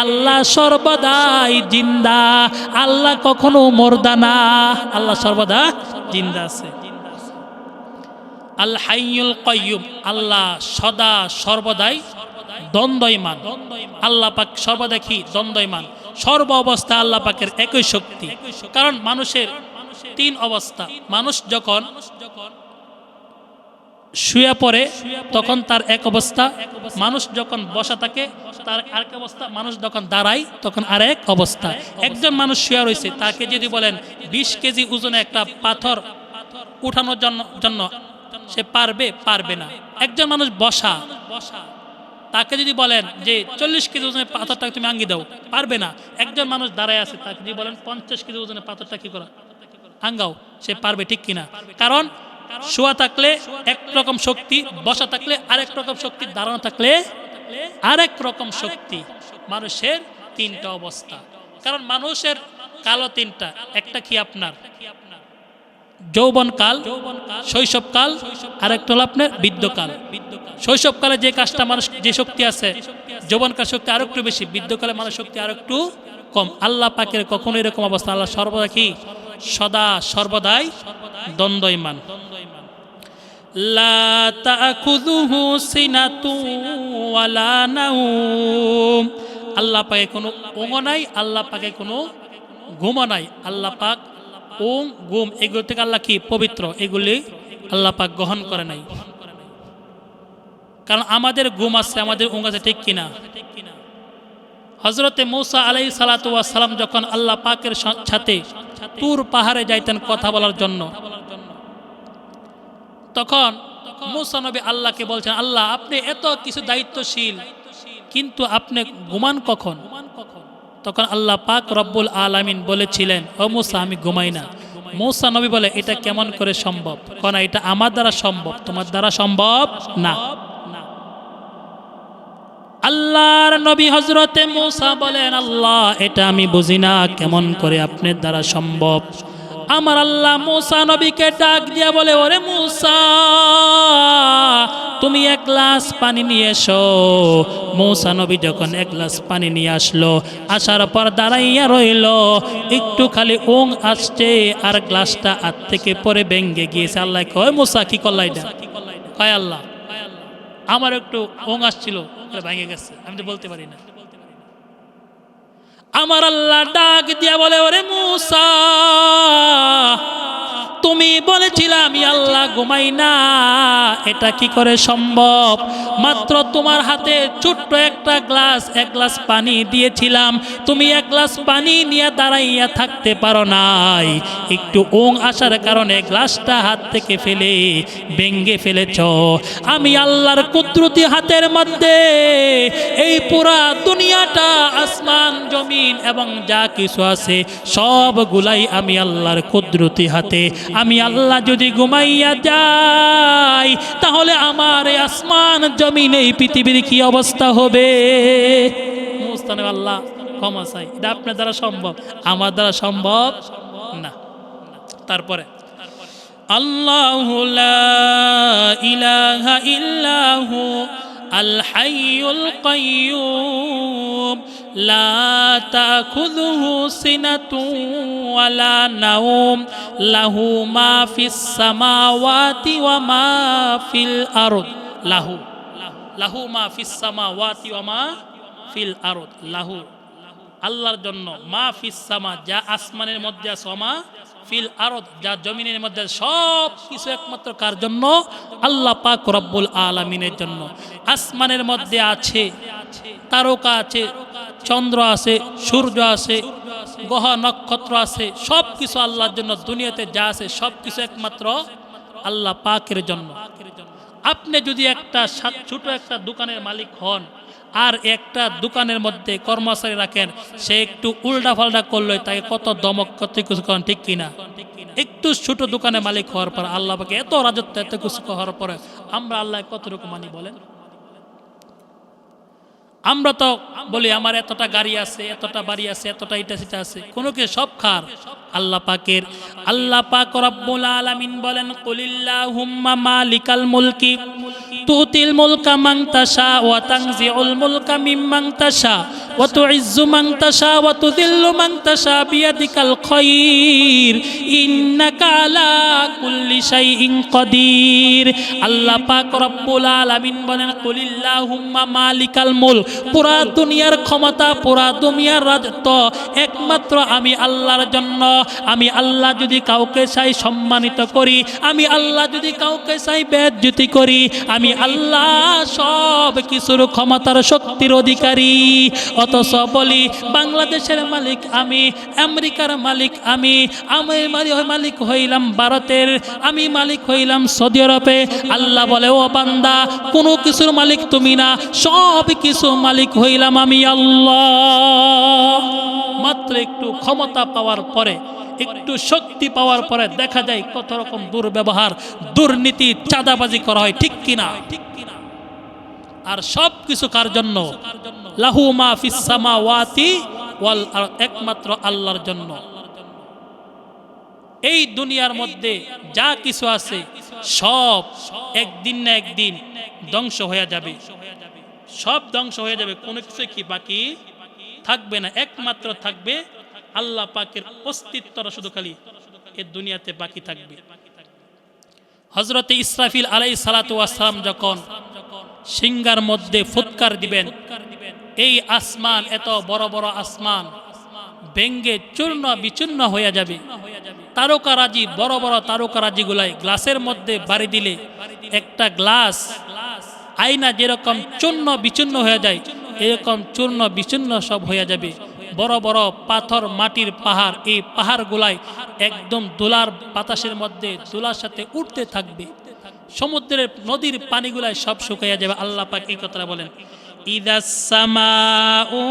আল্লাহ সর্বদাই জিন্দা, আল্লাহ কখনো মরদা না, আল্লাহ সর্বদা জিন্দা আছে। আল হাইয়ুল কাইয়ুম, আল্লাহ সদা সর্বদাই দ্বন্দ্বয়মান। আল্লাহ পাক সর্বদা কি দ্বন্দ্বয়মান, সর্ব অবস্থা আল্লাহ পাকের একই শক্তি। কারণ মানুষের তিন অবস্থা, মানুষ যখন শুয়ে পড়ে তখন তার এক অবস্থা, মানুষ যখন বসা থাকে তার আরেক অবস্থা, মানুষ যখন দাঁড়ায় তখন আরেক অবস্থা। একজন মানুষ শুয়ে রয়েছে, তাকে যদি বলেন 20 কেজি ওজনে একটা পাথর উঠানোর জন্য সে পারবে না। একজন মানুষ বসা, তাকে যদি বলেন যে 40 কেজি ওজনের পাথরটা তুমি আঙ্গি দাও, পারবে না। একজন মানুষ দাঁড়ায় আছে, তাকে যদি বলেন 50 কেজি ওজনের পাথরটা কি করা আঙ্গাও, সে পারবে, ঠিক কিনা? কারণ শোয়া থাকলে একরকম শক্তি, বসা থাকলে আরেক রকম শক্তি, দাঁড়ানো থাকলে আরেক রকম শক্তি। মানুষের তিনটা অবস্থা। কারণ মানুষের কালো তিনটা, একটা কি আপনার যৌবনকাল, শৈশবকাল, আরেকটা হলো আপনার বৃদ্ধকাল। শৈশবকালে যে কাজটা মানুষ, যে শক্তি আছে, যৌবনকাল শক্তি আরো একটু বেশি, বৃদ্ধকালে মানুষ শক্তি আরো একটু কম। আল্লাহ পাকের কখনো এরকম অবস্থা, আল্লাহ সর্বদা কি সদা সর্বদাই দ্বন্দ্বয়মান। লা তাখুযুহু সিনাতুন ওয়ালা নাওম, আল্লাহ পাকে কোনো ઊঁঘ নাই, আল্লাহ পাকে কোনো ঘুম নাই। আল্লাহ পাক ઊঁঘ, ঘুম এগুলো থেকে আল্লাহ কি পবিত্র, এগুলি আল্লাহ পাক গ্রহণ করে নাই। কারণ আমাদের ঘুম আছে, আমাদের ઊঁঘ আছে, ঠিক কিনা? হযরতে মূসা আলাইহিস সালাতু ওয়াস সালাম যখন আল্লাহ পাকের সাথে তুর পাহাড়ে যাইতেন কথা বলার জন্য, তখন মূসা নবী আল্লাহকে বলছেন, আল্লাহ আপনি এত কিছু দায়িত্বশীল, কিন্তু আপনি ঘুমান কখন? তখন আল্লাহ পাক রব্বুল আলামিন বলেছিলেন, ও মূসা আমি ঘুমাই না। মূসা নবী বলে, এটা কেমন করে সম্ভব? কারণ এটা আমার দ্বারা সম্ভব, তোমার দ্বারা সম্ভব না। আল্লাহর নবী হযরতে মূসা বলেন, আল্লাহ এটা আমি বুঝি না কেমন করে আপনার দ্বারা সম্ভব। আমার আল্লাহ মূসা নবীকে ডাক দিয়া বলে, ওরে মূসা তুমি এক গ্লাস পানি নিয়ে এসো। মূসা নবী যখন এক গ্লাস পানি নিয়ে আসলো, আসার পর দাঁড়াইয়া রইল, একটু খালি ওং আসছে আর গ্লাসটা হাত থেকে পরে ভেঙে গিয়েছে। আল্লাহ কয়, মূসা কি করলা এটা? কয় আল্লাহ আমার একটু ওং আসছিল, ভেঙে গেছে, আমি তো বলতে পারি না। আমার আল্লাহ ডাক দিয়া বলে, ওরে মূসা তুমি বলেছিলে আমি আল্লাহ ঘুমাই না, এটা কি করে সম্ভব? মাত্র তোমার হাতে ছোট্ট একটা গ্লাস, এক গ্লাস পানি দিয়েছিলাম, তুমি এক গ্লাস পানি নিয়ে দাঁড়াইয়া থাকতে পারো নাই, একটু ওং আসার কারণে গ্লাসটা হাত থেকে ফেলে ভেঙে ফেলেছ। আমি আল্লাহর কুদরতি হাতের মধ্যে এই পুরা দুনিয়াটা, আসমান জমিন এবং যা কিছু আছে সবগুলাই আমি আল্লাহর কুদরতি হাতে। আমি আল্লাহ যদি ঘুমাইয়া যাই, তাহলে আমার এই আসমান জমিন এই পৃথিবীর কি অবস্থা হবে? মুস্তানে আল্লাহ ক্ষমা চাই, এটা আপনার দ্বারা সম্ভব, আমার দ্বারা সম্ভব না। তারপরে আল্লাহু লা ইলাহা ইল্লাহু আল হাইয়ুল কাইয়্যুম লা তাখুযুহু সিনাতুন ওয়ালা নাওম লাহু মা ফিস সামাওয়াতি ওয়া মা ফিল আরদ। লাহু মা ফিস সামাওয়াতি ওয়া মা ফিল আরদ। লাহু আল্লাহর জন্য, মা ফিস সামা যা আসমানের মধ্যে আছে, ওয়া মা ফিল আরদ যা জমিনের মধ্যে, সব কিছু একমাত্র কার জন্য? আল্লাহ পাক রব্বুল আলামিনের জন্য। আসমানের মধ্যে আছে তারকা আছে, চন্দ্র আছে, সূর্য আছে, গ্রহ নক্ষত্র আছে, সব কিছু আল্লাহর জন্য। দুনিয়াতে যা আছে সব কিছু একমাত্র আল্লাহ পাকের জন্য। আপনি যদি একটা ছোট একটা দোকানের মালিক হন আর একটা দোকানের মধ্যে কর্মচারী রাখেন, সে একটু উল্টা পাল্টা করলে তাকে কত দমক, কত কিছু করেন, ঠিক কিনা? একটু ছোট দোকানের মালিক হওয়ার পর আল্লাহ পাকে এত রাজত্ব, এত কিছু হওয়ার পরে আমরা আল্লাহ কতটুকু মানি বলেন? আমরা তো বলি আমার এতটা গাড়ি আছে, এতটা বাড়ি আছে, এতটা এটা সেটা আছে, কোনো কি সব খার আল্লাহ পাকের। আল্লাহ পাক রব্বুল আলামিন বলেন, কুলিল্লাহুম্মা মালিকাল মুলকি তুতিল মুলকা মান তাশা ওয়া তানজিউল মুলকা মিম্মান তাশা ওয়া তুইজ্জু মান তাশা ওয়া তুযিল্লু মান তাশা বিয়াদিকাল খায়র ইন্নাকা আলা কুল্লি শাইইন কাদির। আল্লাহ পাক রব্বুল আলামিন বলেন, কুলিল্লাহুম্মা মালিকাল মুলক, পুরা দুনিয়ার ক্ষমতা, পুরা দুনিয়ার রাজত্ব একমাত্র আমি আল্লাহর জন্য। আমি আল্লাহ যদি কাউকে চাই সম্মানিত করি, আমি আল্লাহ যদি কাউকে চাই বেইজ্জতি করি, আমি আল্লাহ সব কিছুর ক্ষমতার শক্তির অধিকারী। অথচ বলি বাংলাদেশের মালিক আমি, আমেরিকার মালিক আমি, মালিক হইলাম ভারতের, আমি মালিক হইলাম সৌদি আরবে। আল্লাহ বলে, ও বান্দা কোনো কিছুর মালিক তুমি না, সব কিছু মালিক হইলাম আমি আল্লাহ। মাত্র একটু ক্ষমতা পাওয়ার পরে, একটু শক্তি পাওয়ার পরে দেখা যায় কত রকম দুর্ব্যবহার, দুর্নীতি, চাঁদাবাজি করা হয়, ঠিক কিনা? আর সব কিছু কার জন্য? লাহু মা ফিস সামাওয়াতি ওয়াল আরদ, একমাত্র আল্লাহর জন্য। এই দুনিয়ার মধ্যে যা কিছু আছে সব একদিন না একদিন ধ্বংস হয়ে যাবে, সব ধ্বংস হয়ে যাবে, কোনো কিছু কি বাকি থাকবে না। একমাত্র থাকবে আল্লাহ পাকের অস্তিত্বটা, শুধু খালি এই দুনিয়াতে বাকি থাকবে। হযরতে ইসরাফিল আলাইহিস সালাতু ওয়াস সালাম যখন সিংহার মধ্যে ফুৎকার দিবেন, এই আসমান, এত বড় বড় আসমান ভেঙ্গে চূর্ণ বিচূর্ণ হয়ে যাবে। তারকারাজি, বড় বড় তারকারাজি গুলাই গ্লাসের মধ্যে বাড়ি দিলে একটা গ্লাস, আয়না যেরকম চূর্ণ বিচূর্ণ হয়ে যায়, এরকম চূর্ণ বিচূর্ণ সব হয়ে যাবে। বড় বড় পাথর, মাটির পাহাড়, এই পাহাড়গুলাই একদম দোলার বাতাসের মধ্যে দোলার সাথে উঠতে থাকবে। সমুদ্রের নদীর পানিগুলাই সব শুকাইয়া যাবে। আল্লাহ পাক এই কথাটা বলেন, ইদাস সামাউ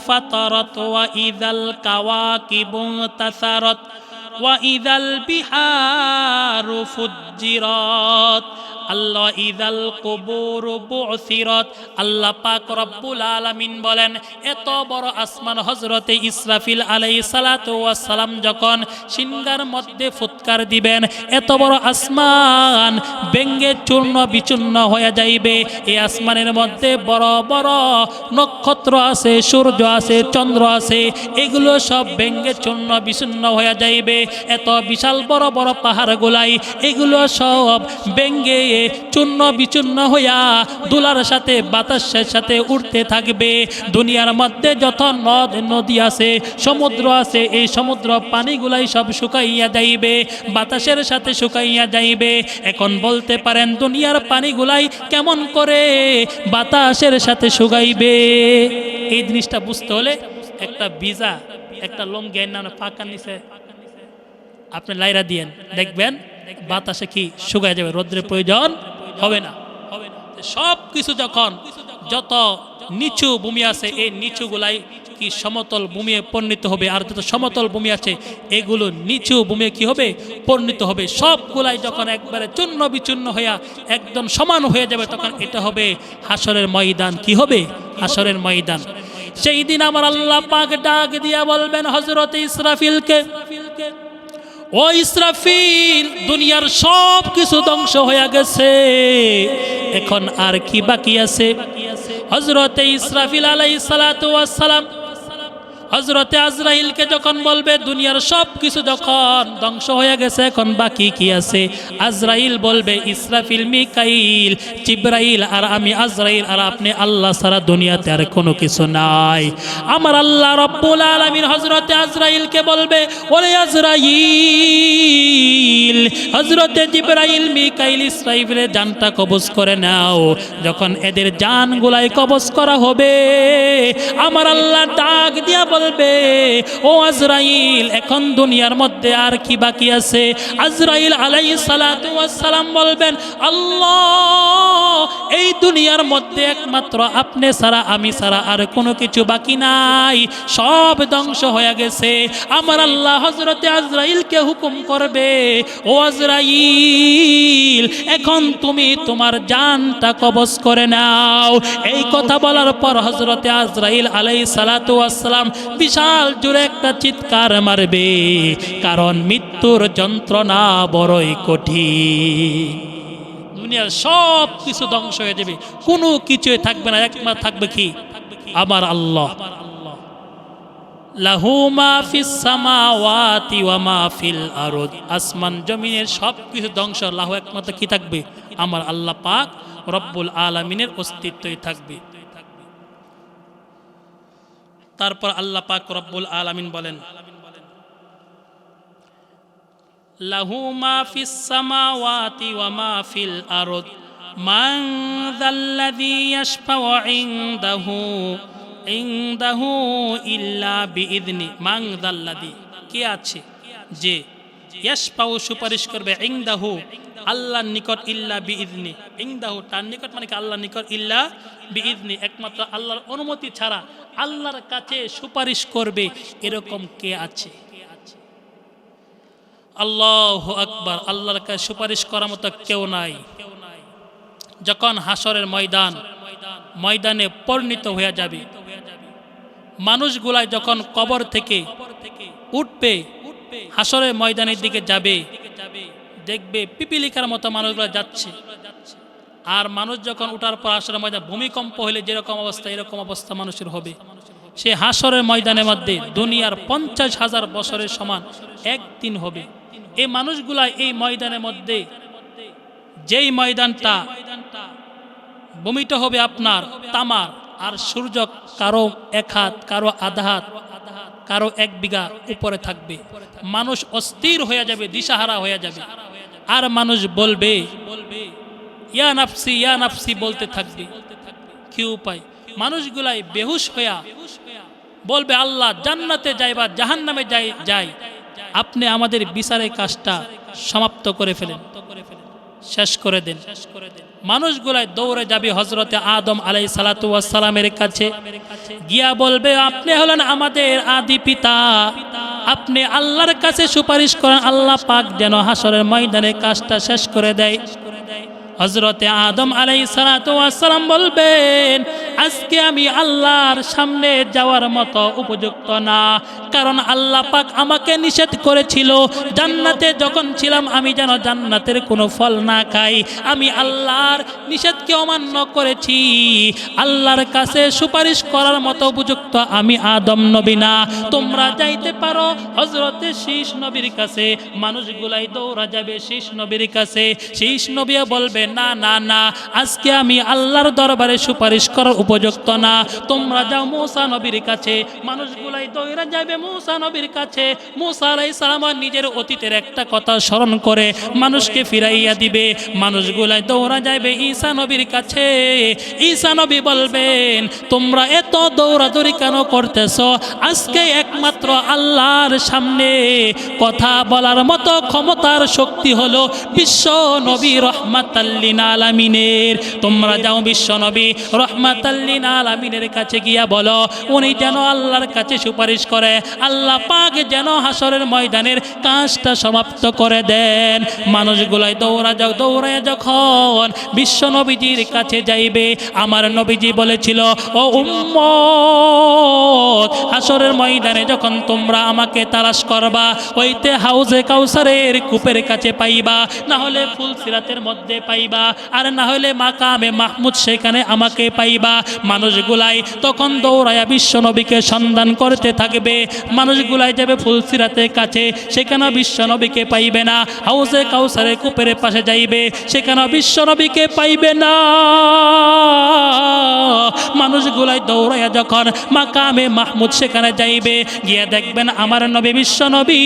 ফাতারাত ওয়া ইদাল কাওয়াকিবু তাসারাত ওয়া ইদাল বিহারু ফুজ্জিরাত আল্লাহ ইদাল কুবুর বুসিরাত। আল্লাহ পাক রব্বুল আলামিন বলেন, এত বড় আসমান হযরতে ইসরাফিল আলাইহিস সালাতু ওয়াস সালাম যখন সিংহার মধ্যে ফুৎকার দিবেন, এত বড় আসমান ভেঙ্গে চূর্ণ বিচূর্ণ হয়ে যাইবে। এই আসমানের মধ্যে বড় বড় নক্ষত্র আছে, সূর্য আছে, চন্দ্র আছে, এগুলো সব ভেঙ্গে চূর্ণ বিচূর্ণ হয়ে যাইবে। এত বিশাল বড় বড় পাহাড়গুলাই এগুলো সব ভেঙ্গে চূর্ণ বিচূর্ণ হইয়া দুলার সাথে বাতাসের সাথে উঠতে থাকবে। দুনিয়ার মধ্যে যত নদ নদী আছে, সমুদ্র আছে, এই সমুদ্র পানিগুলাই সব শুকাইয়া যাইবে, বাতাসের সাথে শুকাইয়া যাইবে। এখন বলতে পারেন দুনিয়ার পানিগুলাই কেমন করে বাতাসের সাথে শুকাইবে? এই জিনিসটা বুঝতে হলে একটা ভিজা একটা লঙ্গি না ফাঁকার নিচে আপনি লাইরা দিয়েন, দেখবেন বাতাসে কি শুকায় যাবে, রোদ্রের প্রয়োজন হবে না। সব কিছু যখন যত নিচু ভূমি আছে এই নিচুগুলাই কি সমতল ভূমিতে পরিণত হবে, আর যত সমতল ভূমি আছে এগুলো নিচু ভূমি কি হবে, পরিণত হবে। সবগুলাই যখন একবারে চূর্ণ বিচূর্ণ হইয়া একদম সমান হয়ে যাবে, তখন এটা হবে হাসরের ময়দান। কি হবে? হাসরের ময়দান। সেই দিন আমার আল্লাহ পাক ডাক দিয়া বলবেন হযরত ইসরাফিলকে, ও ইসরাফিল, দুনিয়ার সব কিছু ধ্বংস হয়ে গেছে, এখন আর কি বাকি আছে? হযরতে ইসরাফিল আলাইহিস সালাতু ওয়াস সালাম হযরতে আজরাইলকে যখন বলবে দুনিয়ার সব কিছু যখন ধ্বংস হয়ে গেছে, এখন বাকি কি আছে? আজরাইল বলবে, ইসরাফিল, মিকাইল, জিবরাইল আর আমি আজরাইল আর আপনি আল্লাহ ছাড়া দুনিয়াতে আর কোনো কিছু নাই। আমার আল্লাহ রব্বুল আলামিন হযরতে আজরাইলকে বলবে, ওরে আজরাইল, হযরতে জিবরাইল, মিকাইল, ইসরাফিলের জানটা কবজ করে নাও। যখন এদের জানগুলাই কবজ করা হবে, আমার আল্লাহ ডাক দিয়া বলবে, ও আজরাইল, এখন দুনিয়ার মধ্যে আর কি বাকি আছে? আজরাইল আলাইহিস সালাতু ওয়াস সালাম বলবেন, আল্লাহ, এই দুনিয়ার মধ্যে একমাত্র আপনি ছাড়া, আমি ছাড়া আর কোনো কিছু বাকি নাই, সব ধ্বংস হয়ে গেছে। আমার আল্লাহ হযরতে আজরাইলকে হুকুম করবে, ও আজরাইল, এখন তুমি তোমার জানটা কবজ করে নাও। এই কথা বলার পর হযরতে আজরাইল আলাইহিস সালাতু ওয়াস সালাম বিশাল জোরে একটা চিৎকার মারবে, কারণ মৃত্যুর যন্ত্রণা বড়ই কঠিন। দুনিয়ার সব কিছু ধ্বংস হয়ে যাবে, কোনো কিছুই থাকবে না, একমাত্র থাকবে কি? আমার আল্লাহ। লাহু মা ফিস সামাওয়াতি ওয়া মা ফিল আরদ, আসমান জমিনের সব কিছু ধ্বংস, লাহু একমাত্র কি থাকবে? আমার আল্লাহ পাক রব্বুল আলামিনের অস্তিত্বই থাকবে। তারপর আল্লাহ পাক রব্বুল আলামিন বলেন, লাহু মা ফিস সামাওয়াতি ওয়া মা ফিল আরদ মান যাল্লাযী ইয়াশফাউ ইনদাহু ইল্লা বিইذনি। মান যাল্লাযী, কে আছে যে ইয়াশফাউ সুপারিশ করবে, ইনদাহু আল্লাহর নিকট, ইল্লা বিইذনি, ইনদাহু তার নিকট মানে কি আল্লাহর নিকট, ইল্লা বিইذনি একমাত্র আল্লাহর অনুমতি ছাড়া আল্লাহর কাছে সুপারিশ করবে, এরকম কে আছে? আল্লাহু আকবার। আল্লাহর কাছে সুপারিশ করার মতো কেউ নাই। যখন হাসরের ময়দানে পরিণত হয়ে যাবে, মানুষগুলাই যখন কবর থেকে উঠবে, হাসরের ময়দানের দিকে যাবে, দেখবে পিপিলিকার মতো মানুষগুলো যাচ্ছে। আর মানুষ যখন উঠার পর হাসরের ময়দানে ভূমিকম্প হলে যেরকম অবস্থা, এরকম অবস্থা মানুষের হবে। সে হাসরের ময়দানের মধ্যে দুনিয়ার 50,000 বছরের সমান একদিন হবে। এই মানুষগুলা এই ময়দানের মধ্যে, যেই ময়দানটা ভূমিটা হবে আপনার তামার, আর সূর্য কারো 1 হাত, কারো আধা হাত, কারো 1 বিঘা উপরে থাকবে। মানুষ অস্থির হয়ে যাবে, দিশাহারা হয়ে যাবে। আর মানুষ বলবে, ইয়া নাফসি, ইয়া নাফসি বলতে থাকবে। কি উপায়? মানুষগুলাই বেহুশ হইয়া বলবে, আল্লাহ, জান্নাতে যাই বা জাহান্নামে যাই, আপনি আমাদের বিচারের কাজটা সমাপ্ত করে ফেলেন। শেষ করে দেন। মানুষগুলাই দৌড়ে যাবে হযরতে আদম আলাইহিস সালাতু ওয়াস সালামের কাছে, গিয়া বলবে আপনি হলেন আমাদের আদি পিতা, আপনি আল্লাহর কাছে সুপারিশ করেন আল্লাহ পাক যেন হাসরের ময়দানে কাজটা শেষ করে দেয়। হযরতে আদম আলাইহিস সালাতু ওয়াস সালাম বলবেন আজকে আমি আল্লাহর সামনে যাওয়ার মতো উপযুক্ত না, কারণ আল্লাহ পাক আমাকে নিষেধ করেছিল জান্নাতে যখন ছিলাম আমি যেন জান্নাতের কোনো ফল না খাই, আমি আল্লাহর নিষেধকে অমান্য করেছি, আল্লাহর কাছে সুপারিশ করার মতো উপযুক্ত আমি আদম নবী না, তোমরা যাইতে পারো হযরতে শীষ নবীর কাছে। মানুষগুলাই দৌড়া যাবে শীষ নবীর কাছে, শীষ নবী বলবে না না না, আজকে আমি আল্লাহর দরবারে সুপারিশ করার উপযুক্ত না, তোমরা যাও মূসা নবীর কাছে। মানুষগুলাই দৌড়া যাবে মূসা নবীর কাছে। মূসা আলাইহিস সালাম নিজের অতীতের একটা কথা স্মরণ করে মানুষকে ফিরাইয়া দিবে। মানুষগুলাই দৌড়া যাবে ঈসা নবীর কাছে। ঈসা নবী বলবেন তোমরা এত দৌড়াদৌড়ি কেন করতেছ? আজকে একমাত্র আল্লাহর সামনে কথা বলার মতো ক্ষমতার শক্তি হলো বিশ্ব নবী রহমাতাল লিল আলামিনের। তোমরা যাও বিশ্ব নবী রহমাতাল লিল আলামিনের কাছে গিয়া বলো উনি যেন আল্লাহর কাছে সুপারিশ করে আল্লাহ পাক যেন হাসরের ময়দানের কাজটা সমাপ্ত করে দেন। মানুষগুলাই দৌড়া যাও, দৌড়ায় যখন বিশ্ব নবীজির কাছে যাইবে, আমার নবীজি বলেছিল ও উম্মত হাসরের ময়দানে যখন তোমরা আমাকে তালাশ করবা ওইতে হাউজে কাউসারের কূপের কাছে পাইবা, না হলে ফুলসিরাতের মধ্যে পাইবা, আর না হলে মাকামে মাহমুদ সেখানে আমাকে পাইবা। মানুষগুলাই তখন দৌড়ায়া বিশ্ব নবীকে সন্ধান করতে থাকবে। মানুষগুলাই যাবে ফুলসিরাতের কাছে, সেখানে বিশ্ব নবীকে পাইবে না। হাউজে কাউসারের কূপের পাশে যাইবে, সেখানে বিশ্ব নবীকে পাইবে না। মানুষগুলাই দৌড়াইয়া যখন মাকামে মাহমুদ সেখানে যাইবে, গিয়ে দেখবেন আমার নবী বিশ্ব নবী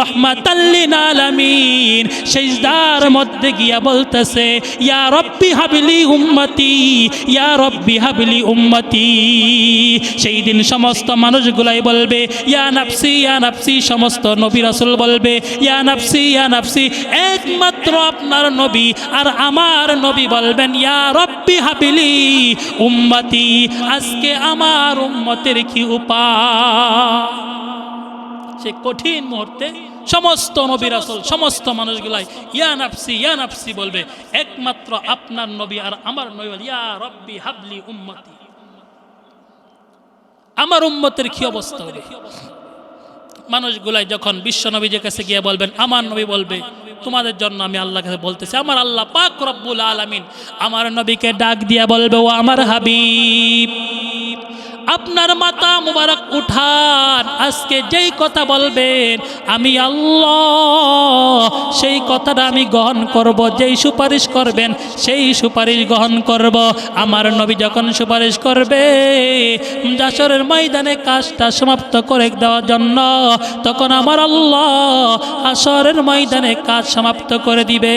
রহমাতাল লিল আলামিন সিজদার মধ্যে গিয়া বলতেছে ইয়া রব্বি হাবলি উম্মতি, ইয়া রব্বি হাবলি উম্মতি। সেই দিন সমস্ত মানুষগুলাই বলবে ইয়া নাফসি ইয়া নাফসি, সমস্ত নবী রাসূল বলবে ইয়া নাফসি ইয়া নাফসি, একমাত্র আপনার নবী আর আমার নবী বলবেন ইয়া রব্বি হাবলি উম্মতি। আজকে আমার উম্মতের কি উপায়? সে কঠিন মুহূর্তে সমস্ত নবী রাসূল সমস্ত মানুষগুলাই ইয়া নাফসি বলবে, একমাত্র আপনার নবী আর আমার নবী ইয়া রব্বি হাবলি উম্মতি। আমার উম্মতের কি অবস্থা হবে? মানুষগুলাই যখন বিশ্ব নবীর কাছে গিয়ে বলবেন, আমার নবী বলবে তোমাদের জন্য আমি আল্লাহর কাছে বলতেছি, আমার আল্লাহ পাক রব্বুল আলামিন আমার নবীকে ডাক দিয়া বলবে ও আমার হাবিব আপনার মাথা মুবারক উঠান, আজকে যেই কথা বলবেন আমি আল্লাহ সেই কথাটা আমি গ্রহণ করব, যেই সুপারিশ করবেন সেই সুপারিশ গ্রহণ করব। আমার নবী যখন সুপারিশ করবে হাসরের ময়দানে কাজটা সমাপ্ত করে দেওয়ার জন্য, তখন আমার আল্লাহ হাসরের ময়দানে কাজ সমাপ্ত করে দিবে।